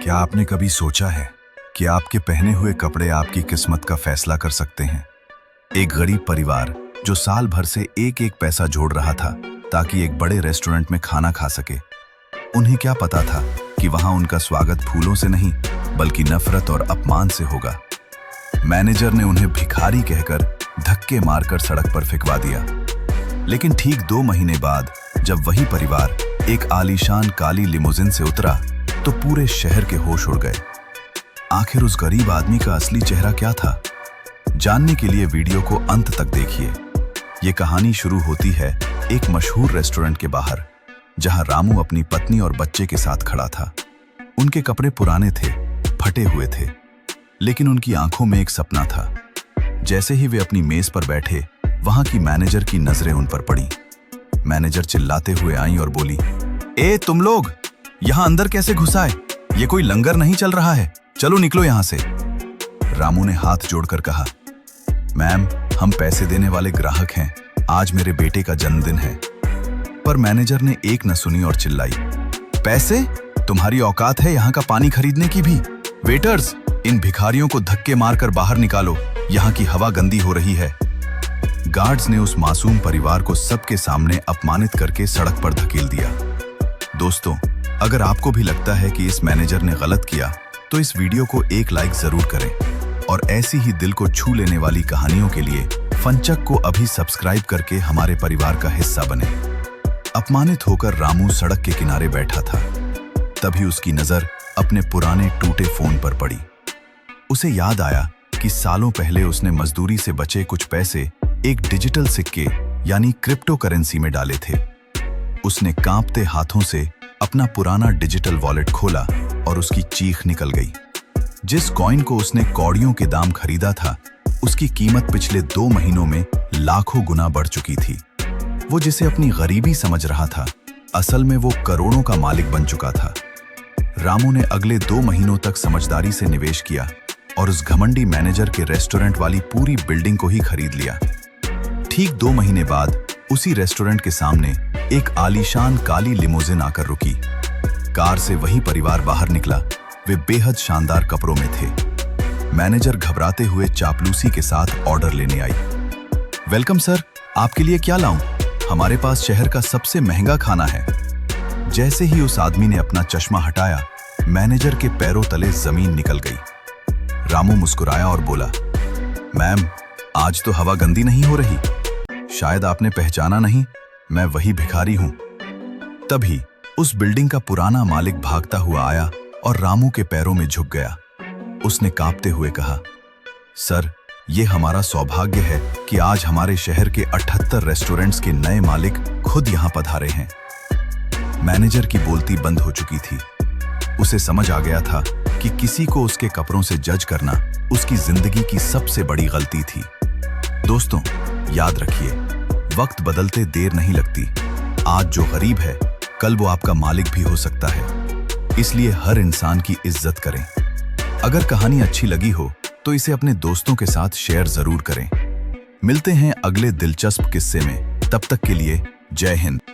क्या आपने कभी सोचा है कि आपके पहने हुए कपड़े आपकी किस्मत का फैसला कर सकते हैं? एक गरीब परिवार जो साल भर से एक एक पैसा जोड़ रहा था ताकि एक बड़े रेस्टोरेंट में खाना खा सके। उन्हें क्या पता था कि वहां उनका स्वागत फूलों से नहीं बल्कि नफरत और अपमान से होगा। मैनेजर ने उन्हें भिखारी कहकर धक्के मारकर सड़क पर फेंकवा दिया। लेकिन ठीक 2 महीने बाद जब वही परिवार एक आलीशान काली लिमोजिन से उतरा तो पूरे शहर के होश उड़ गए। आखिर उस गरीब आदमी का असली चेहरा क्या था? जानने के लिए वीडियो को अंत तक देखिए। ये कहानी शुरू होती है एक मशहूर रेस्टोरेंट के बाहर, जहां रामू अपनी पत्नी और बच्चे के साथ खड़ा था। उनके कपड़े पुराने थे, फटे हुए थे, लेकिन उनकी आंखों में एक सपना था। जैसे ही वे अपनी मेज पर बैठे, वहां की मैनेजर की नजरें उन पर पड़ी। मैनेजर चिल्लाते हुए आई और बोली, ए तुम लोग यहां अंदर कैसे घुस आए? ये कोई लंगर नहीं चल रहा है, चलो निकलो यहां से। रामू ने हाथ जोड़कर कहा, मैम हम पैसे देने वाले ग्राहक हैं, आज मेरे बेटे का जन्मदिन है। पर मैनेजर ने एक न सुनी और चिल्लाई, पैसे? तुम्हारी औकात है यहां का पानी खरीदने की भी? वेटर्स, इन भिखारियों को धक्के मारकर बाहर निकालो, यहां की हवा गंदी हो रही है। गार्ड्स ने उस मासूम परिवार को सबके सामने अपमानित करके सड़क पर धकेल दिया। दोस्तों, अगर आपको भी लगता है कि इस मैनेजर ने गलत किया तो इस वीडियो को एक लाइक जरूर करें और ऐसी ही दिल को छू लेने वाली कहानियों के लिए फनचक को अभी सब्सक्राइब करके हमारे परिवार का हिस्सा बने। अपमानित होकर रामू सड़क के किनारे बैठा था। तभी उसकी नजर अपने पुराने टूटे फोन पर पड़ी। उसे याद आया कि सालों पहले उसने मजदूरी से बचे कुछ पैसे एक डिजिटल सिक्के यानी क्रिप्टो करेंसी में डाले थे। उसने कांपते हाथों से अपना पुराना डिजिटल वॉलेट खोला और उसकी चीख निकल गई। जिस कॉइन को उसने कौड़ियों के दाम खरीदा था, उसकी कीमत पिछले 2 महीनों में लाखों गुना बढ़ चुकी थी। वो जिसे अपनी गरीबी समझ रहा था, असल में वो करोड़ों का मालिक बन चुका था। रामू ने अगले 2 महीनों तक समझदारी से निवेश किया और उस घमंडी मैनेजर के रेस्टोरेंट वाली पूरी बिल्डिंग को ही खरीद लिया। ठीक 2 महीने बाद उसी रेस्टोरेंट के सामने एक आलीशान काली लिमोजिन आकर रुकी। कार से वही परिवार बाहर निकला। वे बेहद शानदार कपड़ों में थे। मैनेजर घबराते हुए चापलूसी के साथ ऑर्डर लेने आई। वेलकम सर, आपके लिए क्या लाऊं? हमारे पास शहर का सबसे महंगा खाना है। जैसे ही उस आदमी ने अपना चश्मा हटाया, मैनेजर के पैरों तले जमीन निकल गई। रामू मुस्कुराया और बोला, मैम आज तो हवा गंदी नहीं हो रही, शायद आपने पहचाना नहीं, मैं वही भिखारी हूं। तभी उस बिल्डिंग का पुराना मालिक भागता हुआ आया और रामू के पैरों में झुक गया। उसने कांपते हुए कहा, सर ये हमारा सौभाग्य है कि आज हमारे शहर के 78 रेस्टोरेंट्स के नए मालिक खुद यहां पधारे हैं। मैनेजर की बोलती बंद हो चुकी थी। उसे समझ आ गया था कि किसी को उसके कपड़ों से जज करना उसकी जिंदगी की सबसे बड़ी गलती थी। दोस्तों, याद रखिए, वक्त बदलते देर नहीं लगती। आज जो गरीब है, कल वो आपका मालिक भी हो सकता है। इसलिए हर इंसान की इज्जत करें। अगर कहानी अच्छी लगी हो तो इसे अपने दोस्तों के साथ शेयर जरूर करें। मिलते हैं अगले दिलचस्प किस्से में। तब तक के लिए जय हिंद।